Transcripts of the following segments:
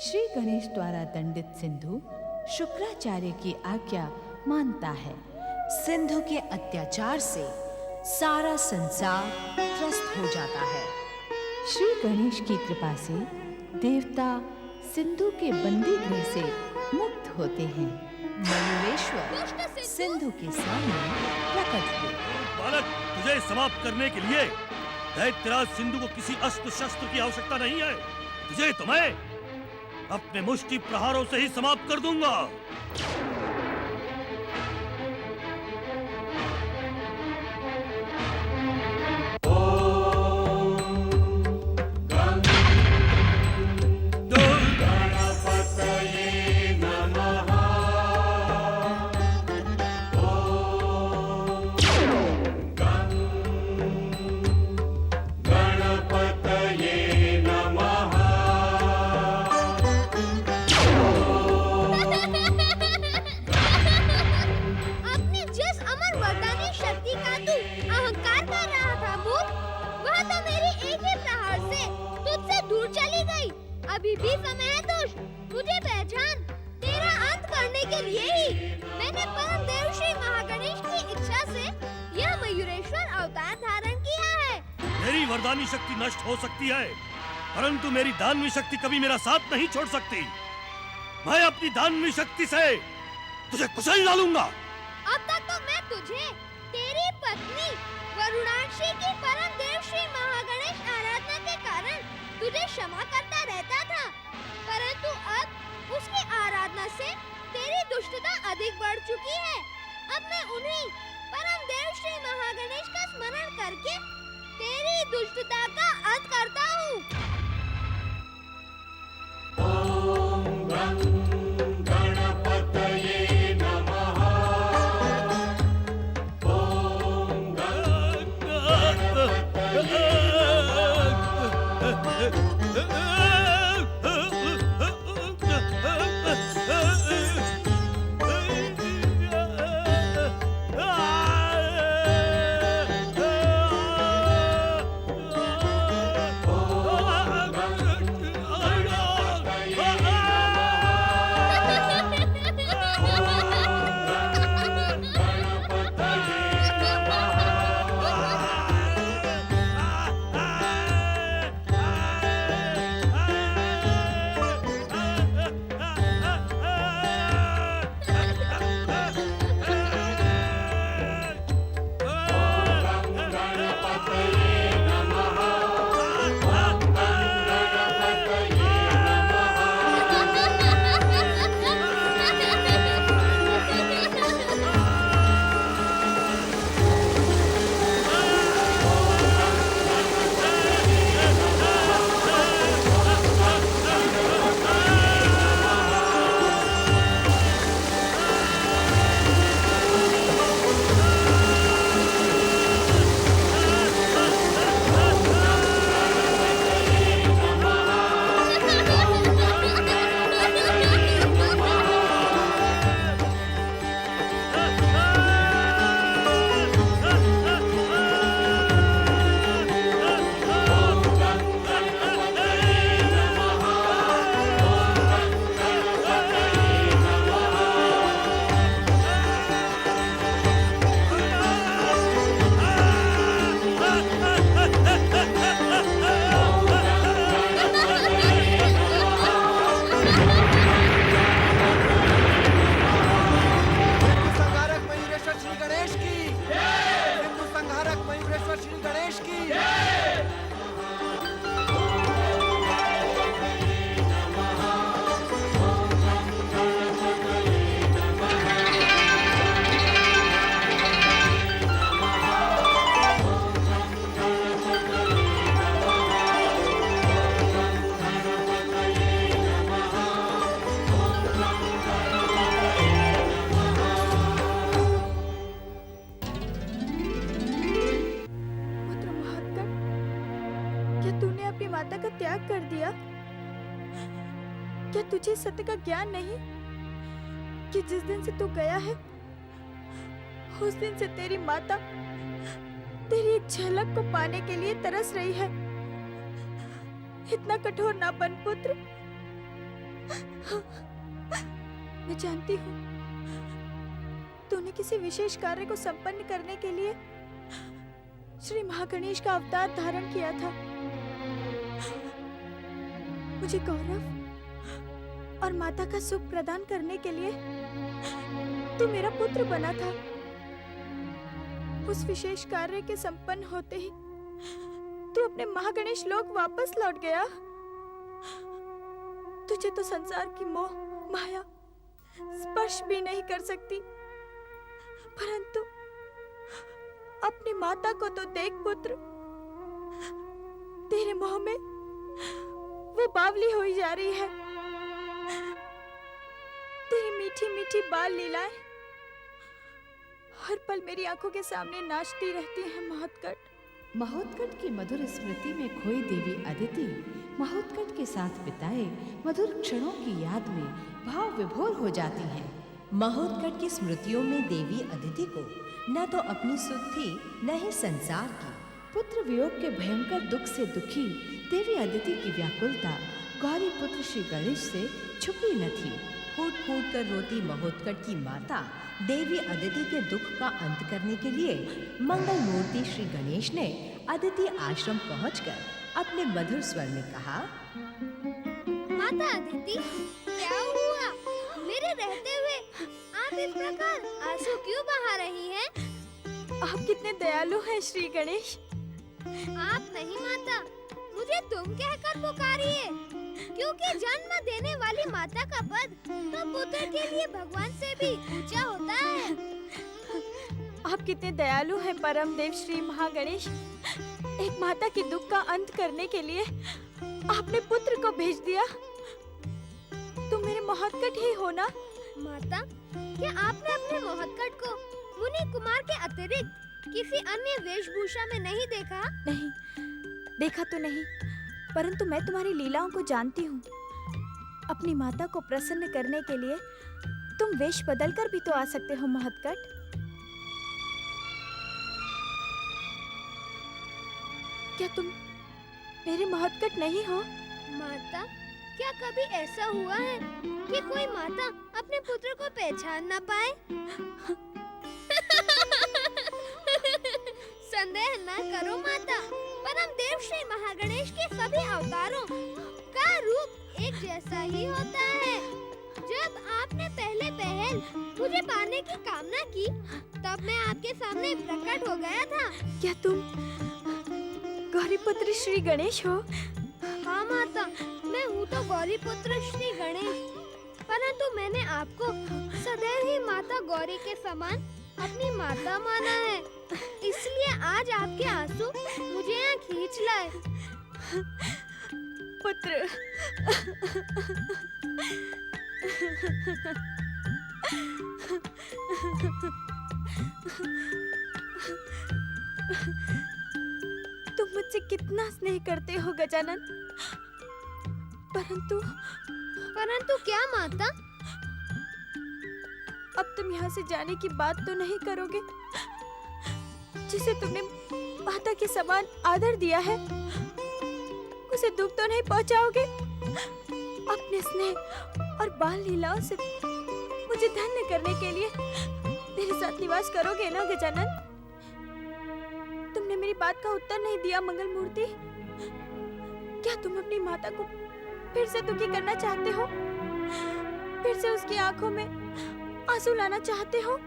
श्री गणेश द्वारा दंडित सिंधु शुक्राचार्य की आज्ञा मानता है। सिंधु के अत्याचार से सारा संसार त्रस्त हो जाता है। श्री गणेश की कृपा से देवता सिंधु के बंदी गृह से मुक्त होते हैं। मयूरेश्वर सिंधु के सामने प्रकट हुए। बालक, तुझे समाप्त करने के लिए दैत्यराज सिंधु को किसी अस्त्र शस्त्र की आवश्यकता नहीं है। तुझे तो मैं अपने मुष्टि प्रहारों से ही समाप्त कर दूंगा। अभी भी समय है दुष्ट, मुझे पहचान। तेरा अंत करने के लिए ही मैंने परम देव श्री महागणेश की इच्छा से यह मयूरेश्वर अवतार धारण किया है। मेरी वरदानी शक्ति नष्ट हो सकती है, परंतु मेरी दानवी शक्ति कभी मेरा साथ नहीं छोड़ सकती। मैं अपनी दानवी शक्ति से तुझे कुचल डालूंगा। अब तक तो मैं तुझे तेरी पत्नी वरुणाक्षी की परम देव श्री महागणेश आराधना के कारण तुझे क्षमा करता रहता था, परंतु अब उसकी आराधना से तेरी दुष्टता अधिक बढ़ चुकी है। अब मैं उन्हीं परम देव श्री महागणेश का स्मरण करके तेरी दुष्टता का अंत करता हूँ। क्या तुझे सत्य का ज्ञान नहीं कि जिस दिन से तू गया है उस दिन से तेरी माता तेरी एक झलक को पाने के लिए तरस रही है। इतना कठोर ना बन पुत्र, मैं जानती हूँ तूने किसी विशेष कार्य को संपन्न करने के लिए श्री महागणेश का अवतार धारण किया था। मुझे गौरव और माता का सुख प्रदान करने के लिए तू मेरा पुत्र बना था। उस विशेष कार्य के संपन्न होते ही तू अपने महागणेश लोक वापस लौट गया। तुझे तो संसार की मोह माया स्पर्श भी नहीं कर सकती, परंतु अपनी माता को तो देख पुत्र, तेरे मोह में वो बावली हुई जा रही है। तेरी मीठी मीठी बाल लीलाएं हर पल मेरी आंखों के सामने नाचती रहती है। महोत्कट महोत्कट की मधुर स्मृति में खोई देवी अदिति महोत्कट के साथ बिताए मधुर क्षणों की याद में भाव विभोर हो जाती हैं। महोत्कट की स्मृतियों में देवी अदिति को न तो अपनी सुध थी न ही संसार की। पुत्र वियोग के भयंकर दुख से दुखी देवी अदिति की व्याकुलता गौरी पुत्र श्री गणेश से छुपी न थी। फूट फूट कर रोती महोत्कट की माता देवी अदिति के दुख का अंत करने के लिए मंगल मूर्ति श्री गणेश ने अदिति आश्रम पहुंचकर अपने मधुर स्वर में कहा, माता अदिति, क्या हुआ? मेरे रहते हुए आप इस प्रकार आंसू क्यों बहा रही हैं? आप कितने दयालु हैं श्री गणेश। आप नहीं माता, मुझे तुम कहकर पुकारिए, क्योंकि जन्म देने वाली माता का पद तो पुत्र के लिए भगवान से भी ऊंचा होता है। आप कितने दयालु हैं परम देव श्री महागणेश। एक माता के दुख का अंत करने के लिए आपने पुत्र को भेज दिया। तुम मेरे महोत्कट ही हो ना? माता, क्या आपने अपने महोत्कट को मुनि कुमार के अतिरिक्त किसी अन्य वेशभूषा में नहीं देखा? नहीं, देखा तो नहीं, परंतु मैं तुम्हारी लीलाओं को जानती हूँ। अपनी माता को प्रसन्न करने के लिए तुम वेश बदलकर भी तो आ सकते हो महोत्कट। क्या तुम मेरे महोत्कट नहीं हो? माता, क्या कभी ऐसा हुआ है कि कोई माता अपने पुत्र को पहचान न पाए? संदेह न करो माता, परम देव श्री महागणेश के सभी अवतारों का रूप एक जैसा ही होता है। जब आपने पहले पहल मुझे पाने की कामना की, तब मैं आपके सामने प्रकट हो गया था। क्या तुम गौरीपुत्र श्री गणेश हो? हाँ माता, मैं हूँ तो गौरीपुत्र श्री गणेश, परंतु मैंने आपको सदैव ही माता गौरी के समान अपनी माता माना है, इसलिए आज आपके आंसू मुझे यहाँ खींच लाए। पुत्र, तुम मुझसे कितना स्नेह करते हो गजानन, परंतु क्या माता? अब तुम यहाँ से जाने की बात तो नहीं करोगे? जिसे तुमने माता के समान आदर दिया है, उसे दुख तो नहीं पहुँचाओगे? अपने स्नेह और बाल लीलाओं से मुझे धन्य करने के लिए मेरे साथ निवास करोगे ना गजानन? तुमने मेरी बात का उत्तर नहीं दिया मंगल मूर्ति। क्या तुम अपनी माता को फिर से दुखी करना चाहते हो? फिर से उसकी आंखों में आंसू लाना चाहते हो?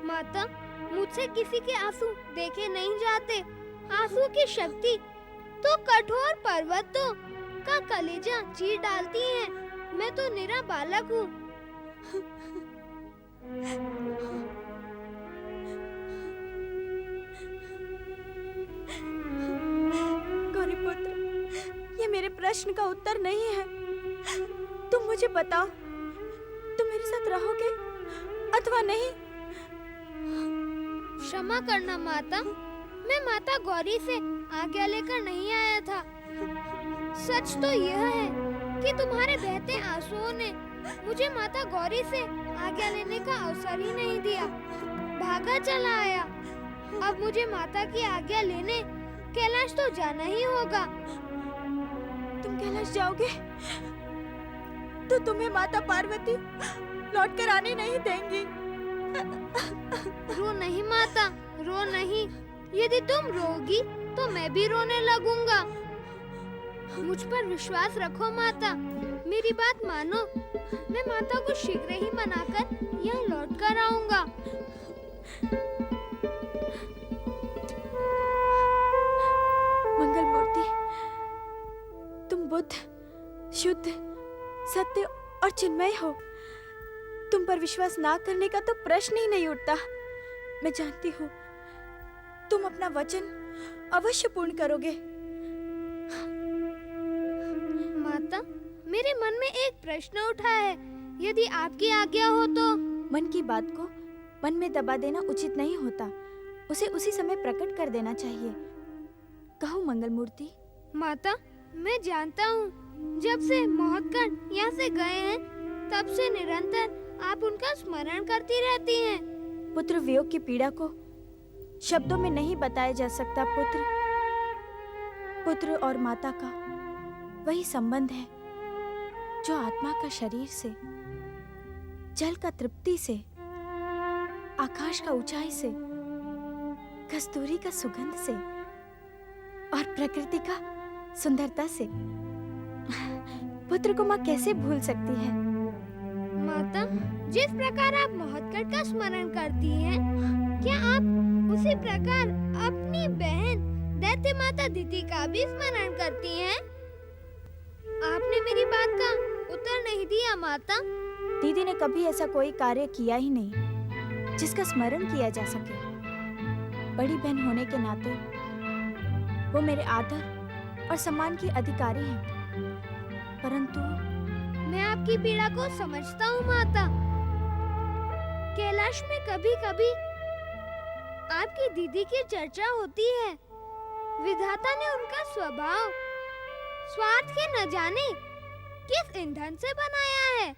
माता, मुझसे किसी के आंसू देखे नहीं जाते। आंसू की शक्ति तो कठोर पर्वतों का कलेजा चीर डालती है। मैं तो निरा बालक हूँ। गौरीपुत्र, ये मेरे प्रश्न का उत्तर नहीं है। तुम मुझे बताओ, तुम मेरे साथ रहोगे अथवा नहीं? क्षमा करना माता, मैं माता गौरी से आज्ञा लेकर नहीं आया था। सच तो यह है कि तुम्हारे बहते आंसुओं ने मुझे माता गौरी से आज्ञा लेने का अवसर ही नहीं दिया। भागा चला आया। अब मुझे माता की आज्ञा लेने कैलाश तो जाना ही होगा। तुम कैलाश जाओगे? तो तुम्हें माता पार्वती लौटकर आने नहीं देंगी। रो नहीं माता, रो नहीं। यदि तुम रोगी तो मैं भी रोने लगूंगा। मुझ पर विश्वास रखो माता, मेरी बात मानो। मैं माता को शीघ्र ही मनाकर यहाँ लौट कर आऊंगा। मंगल मूर्ति, तुम बुद्ध, शुद्ध, सत्य और चिन्मय हो। तुम पर विश्वास ना करने का तो प्रश्न ही नहीं उठता। मैं जानती हूँ तुम अपना वचन अवश्य पूर्ण करोगे। माता, मेरे मन में एक प्रश्न उठा है, यदि आपकी आज्ञा हो तो। मन की बात को मन में दबा देना उचित नहीं होता, उसे उसी समय प्रकट कर देना चाहिए। कहो मंगल मूर्ति। माता, मैं जानता हूँ जब से महोत्कट यहाँ से गए हैं तब से निरंतर आप उनका स्मरण करती रहती हैं। पुत्र वियोग की पीड़ा को शब्दों में नहीं बताया जा सकता। पुत्र और माता का वही संबंध है जो आत्मा का शरीर से, जल का तृप्ति से, आकाश का ऊंचाई से, कस्तूरी का सुगंध से और प्रकृति का सुंदरता से। पुत्र को माँ कैसे भूल सकती है? माता, जिस प्रकार आप महोत्कट का स्मरण करती हैं, क्या आप उसी प्रकार अपनी बहन दैत्य माता दिति का भी स्मरण करती हैं? आपने मेरी बात का उत्तर नहीं दिया माता। दीदी ने कभी ऐसा कोई कार्य किया ही नहीं जिसका स्मरण किया जा सके। बड़ी बहन होने के नाते वो मेरे आदर और सम्मान की अधिकारी हैं। परंतु मैं आपकी पीड़ा को समझता हूँ माता। कैलाश में कभी कभी आपकी दीदी की चर्चा होती है। विधाता ने उनका स्वभाव स्वार्थ के न जाने किस ईंधन से बनाया है।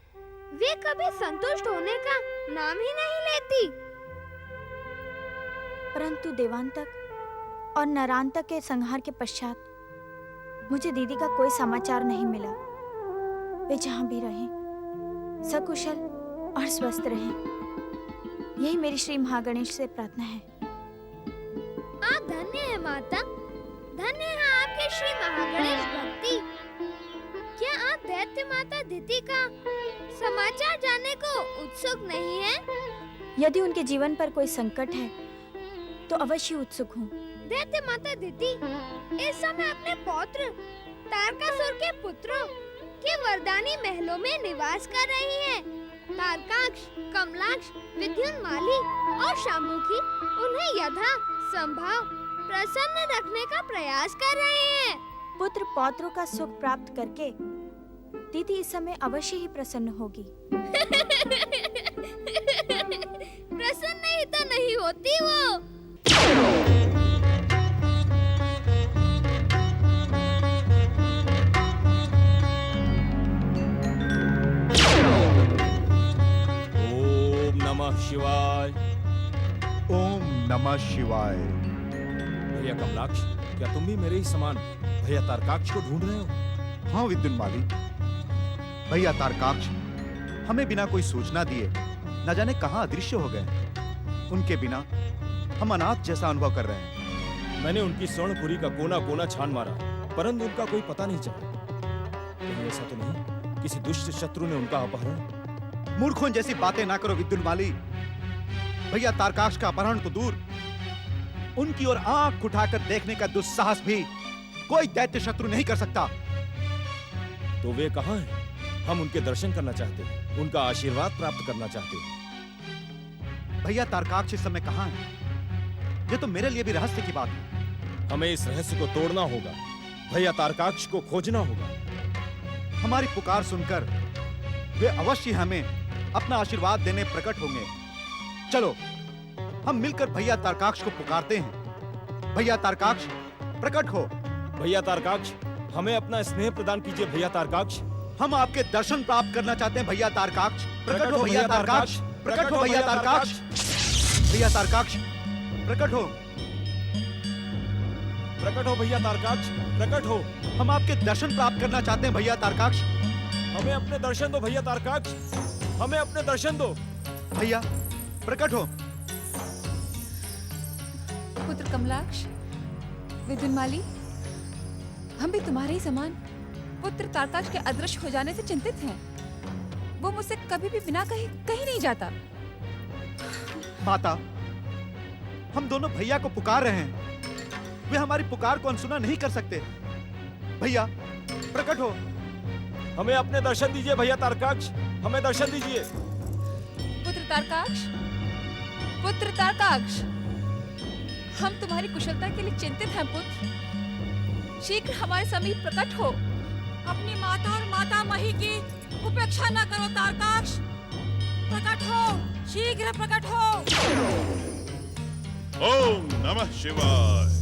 वे कभी संतुष्ट होने का नाम ही नहीं लेती। परंतु देवांतक और नरांतक के संहार के पश्चात मुझे दीदी का कोई समाचार नहीं मिला। वे जहाँ भी रहें, सकुशल और स्वस्थ रहें, यही मेरी श्री महागणेश से प्रार्थना है। आप धन्य है माता, धन्य है आपके श्री महागणेश भक्ति। क्या आप दैत्य माता दिति का समाचार जानने को उत्सुक नहीं हैं? यदि उनके जीवन पर कोई संकट है तो अवश्य उत्सुक हूँ। दैत्य माता दिति इस समय अपने पौत्र तारकासुर के पुत्रों के वरदानी महलों में निवास कर रही हैं। तारकाक्ष, कमलाक्ष, विद्युन्माली और शामुखी उन्हें यथा संभव प्रसन्न रखने का प्रयास कर रहे हैं। पुत्र पौत्रों का सुख प्राप्त करके दीदी इस समय अवश्य ही प्रसन्न होगी। प्रसन्न ही तो नहीं होती वो। ओम नमः शिवाय। ओम नमः शिवाय। भैया कमलाक्ष, क्या तुम भी मेरे ही समान भैया तारकाक्ष को ढूंढ रहे हो? हाँ विद्युन्माली, भैया तारकाक्ष हमें बिना कोई सूचना दिए न जाने कहां अदृश्य हो गए। उनके बिना हम अनाथ जैसा अनुभव कर रहे हैं। मैंने उनकी स्वर्णपुरी का कोना कोना छान मारा, परंतु उनका कोई पता नहीं चला। कहीं ऐसा तो नहीं किसी दुष्ट शत्रु ने उनका अपहरण? मूर्खों जैसी बातें ना करो विद्युन्माली। भैया तारकाक्ष का अपहरण तो दूर, उनकी ओर आंख उठाकर देखने का दुस्साहस भी कोई दैत्य शत्रु नहीं कर सकता। तो वे कहाँ हैं? हम उनके दर्शन करना चाहते हैं, उनका आशीर्वाद प्राप्त करना चाहते हैं। भैया तारकाक्ष इस समय कहां है? ये तो मेरे लिए भी रहस्य की बात है। हमें इस रहस्य को तोड़ना होगा, भैया तारकाक्ष को खोजना होगा। हमारी पुकार सुनकर वे अवश्य हमें अपना आशीर्वाद देने प्रकट होंगे। चलो हम मिलकर भैया तारकाक्ष को पुकारते हैं। भैया तारकाक्ष प्रकट हो। भैया तारकाक्ष, हमें अपना स्नेह प्रदान कीजिए। भैया तारकाक्ष, हम आपके दर्शन प्राप्त करना चाहते हैं। भैया तारकाक्ष प्रकट हो। भैया तारकाक्ष प्रकट हो। भैया तारकाक्ष, भैया तारकाक्ष प्रकट हो। प्रकट हो भैया तारकाक्ष, प्रकट हो। हम आपके दर्शन प्राप्त करना चाहते हैं। भैया तारकाक्ष, हमें अपने दर्शन दो भैया तारकाक्ष, हमें अपने दर्शन दो। भैया प्रकट हो। पुत्र कमलाक्ष, विदुनमाली, हम भी तुम्हारे ही समान पुत्र तारकाक्ष के अदृश्य हो जाने से चिंतित हैं। वो मुझसे कभी भी बिना कहीं कहीं नहीं जाता। माता, हम दोनों भैया को पुकार रहे हैं, वे हमारी पुकार को अनसुना नहीं कर सकते। भैया प्रकट हो। हमें अपने दर्शन दीजिए भैया तारकाक्ष, हमें दर्शन दीजिए। पुत्र तारकाक्ष, पुत्र तारकाक्ष, हम तुम्हारी कुशलता के लिए चिंतित हैं पुत्र। शीघ्र हमारे समीप प्रकट हो। अपनी माता और माता मही की उपेक्षा न करो तारकाक्ष, प्रकट हो, शीघ्र प्रकट हो। ओम नमः शिवाय।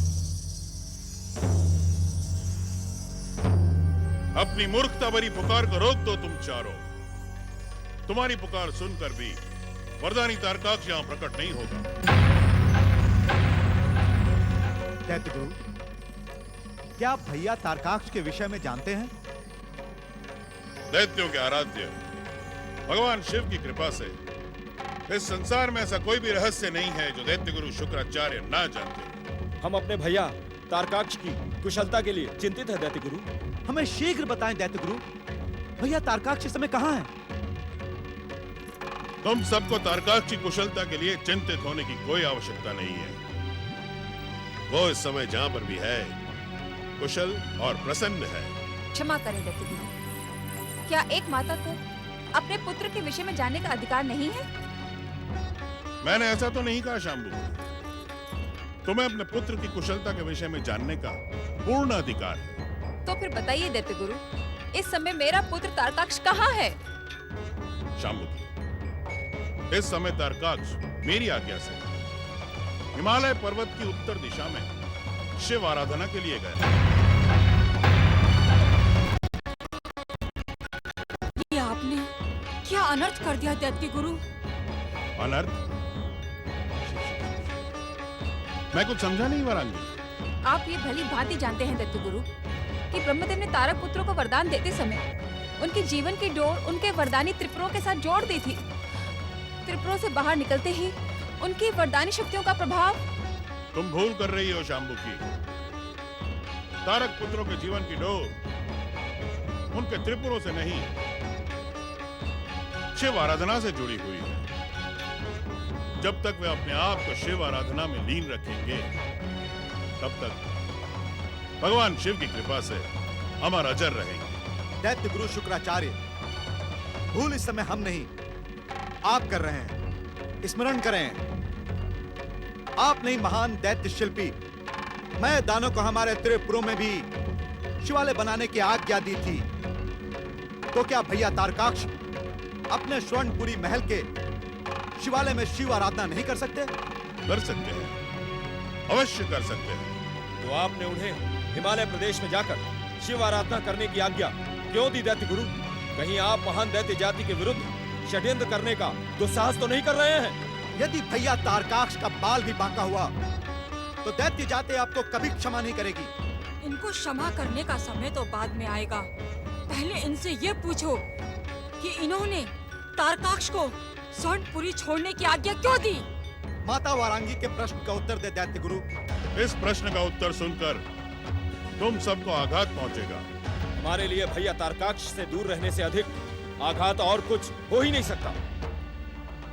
अपनी मूर्खता भरी पुकार को रोक दो तुम चारों। तुम्हारी पुकार सुनकर भी वरदानी तारकाक्ष यहाँ प्रकट नहीं होगा। दैत्य गुरु, क्या आप भैया तारकाक्ष के विषय में जानते हैं? दैत्यों के आराध्य भगवान शिव की कृपा से इस संसार में ऐसा कोई भी रहस्य नहीं है जो दैत्य गुरु शुक्राचार्य ना जानते। हम अपने भैया तारकाक्ष की कुशलता के लिए चिंतित है दैत्य गुरु। हमें शीघ्र बताएं दैत्य गुरु, भैया तारकाक्ष इस समय कहाँ हैं? तुम सबको तारकाक्ष की कुशलता के लिए चिंतित होने की कोई आवश्यकता नहीं है। वो इस समय जहाँ पर भी है कुशल और प्रसन्न है। क्षमा करें दैत्य गुरु, क्या एक माता को अपने पुत्र के विषय में जानने का अधिकार नहीं है? मैंने ऐसा तो नहीं कहा शाम्भू। तुम्हें अपने पुत्र की कुशलता के विषय में जानने का पूर्ण अधिकार है। तो फिर बताइए दैत्य गुरु, इस समय मेरा पुत्र तारकाक्ष कहाँ है? शाम्भू, इस समय तारकाक्ष मेरी आज्ञा से हिमालय पर्वत की उत्तर दिशा में शिव आराधना के लिए गए। ये आपने क्या अनर्थ कर दिया दैत्य गुरु? अनर्थ? मैं कुछ समझा नहीं वरांगी। आप ये भली भांति जानते हैं दैत्य गुरु कि ब्रह्मदेव ने तारक पुत्रों को वरदान देते समय उनके जीवन की डोर उनके वरदानी त्रिपुरों के साथ जोड़ दी थी। त्रिपुरों से बाहर निकलते ही उनकी वरदानी शक्तियों का प्रभाव। तुम भूल कर रही हो शाम्भू की। तारक पुत्रों के जीवन की डोर उनके त्रिपुरों से नहीं, शिव आराधना से जुड़ी हुई है। जब तक वे अपने आप को शिव आराधना में लीन रखेंगे, तब तक भगवान शिव की कृपा से अमर अजर रहेंगे। दैत्य गुरु शुक्राचार्य, भूल इस समय हम नहीं, आप कर रहे हैं। स्मरण करें, आप नहीं महान दैत्य शिल्पी, मैं दानों को हमारे त्रिपुरों में भी शिवालय बनाने की आज्ञा दी थी। तो क्या भैया तारकाक्ष अपने स्वर्णपुरी महल के शिवालय में शिव आराधना नहीं कर सकते? कर सकते हैं, अवश्य कर सकते हैं। तो आपने उन्हें हिमालय प्रदेश में जाकर शिव आराधना करने की आज्ञा क्यों दी दैत्य गुरु? कहीं आप महान दैत्य जाति के विरुद्ध षड्यंत्र करने का दुस्साहस तो नहीं कर रहे हैं? यदि भैया तारकाक्ष का बाल भी बांका हुआ तो दैत्य जाति आपको कभी क्षमा नहीं करेगी। इनको क्षमा करने का समय तो बाद में आएगा। पहले इनसे ये पूछो कि इन्होंने तारकाक्ष को स्वर्णपुरी छोड़ने की आज्ञा क्यों दी? माता वारांगी के प्रश्न का उत्तर दे दैत्य गुरु। इस प्रश्न का उत्तर सुनकर तुम सबको आघात पहुंचेगा। हमारे लिए भैया तारकाक्ष से दूर रहने से अधिक आघात और कुछ हो ही नहीं सकता।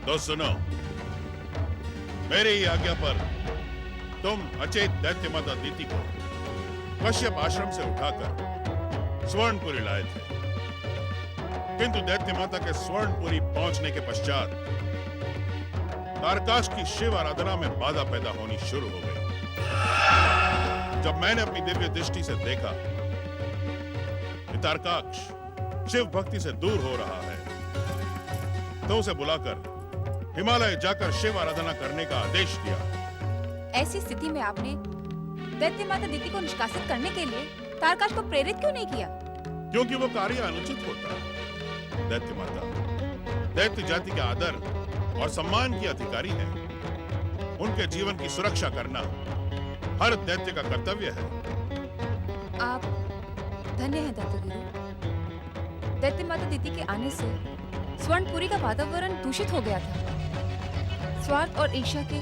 तो सुनो, मेरी ही आज्ञा पर तुम अचेत दैत्य माता दीति को कश्यप आश्रम से उठाकर स्वर्णपुरी लाए थे। किंतु दैत्य माता के स्वर्णपुरी पहुंचने के पश्चात तारकाक्ष की शिव आराधना में बाधा पैदा होनी शुरू हो गई। जब मैंने अपनी दिव्य दृष्टि से देखा कि तारकाक्ष शिव भक्ति से दूर हो रहा है, तो उसे बुलाकर हिमालय जाकर शिव आराधना करने का आदेश दिया। ऐसी स्थिति में आपने दैत्य माता दीति को निष्कासित करने के लिए तारकाक्ष को प्रेरित क्यों नहीं किया? क्योंकि वो कार्य अनुचित होता है। दैत्य माता दैत्य जाति के आदर और सम्मान की अधिकारी है। उनके जीवन की सुरक्षा करना हर दैत्य का कर्तव्य है। आप धन्य हैं दैत्य गुरु। दैत्य माता दीदी के आने से स्वर्णपुरी का वातावरण दूषित हो गया था। स्वार्थ और ईर्ष्या के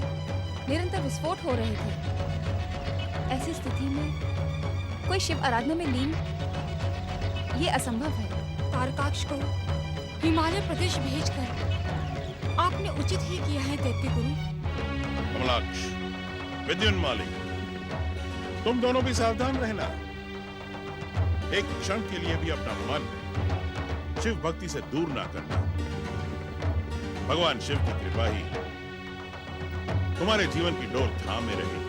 निरंतर विस्फोट हो रहे थे। ऐसी स्थिति में कोई शिव आराधना में लीन ये असंभव है। तारकाक्ष को हिमालय प्रदेश भेजकर आपने उचित ही किया है दैत्य गुरु। कमलाक्ष, विद्युन्माली, तुम दोनों भी सावधान रहना। एक क्षण के लिए भी अपना मन शिव भक्ति से दूर ना करना। भगवान शिव की कृपा ही तुम्हारे जीवन की डोर थामे रहेगी।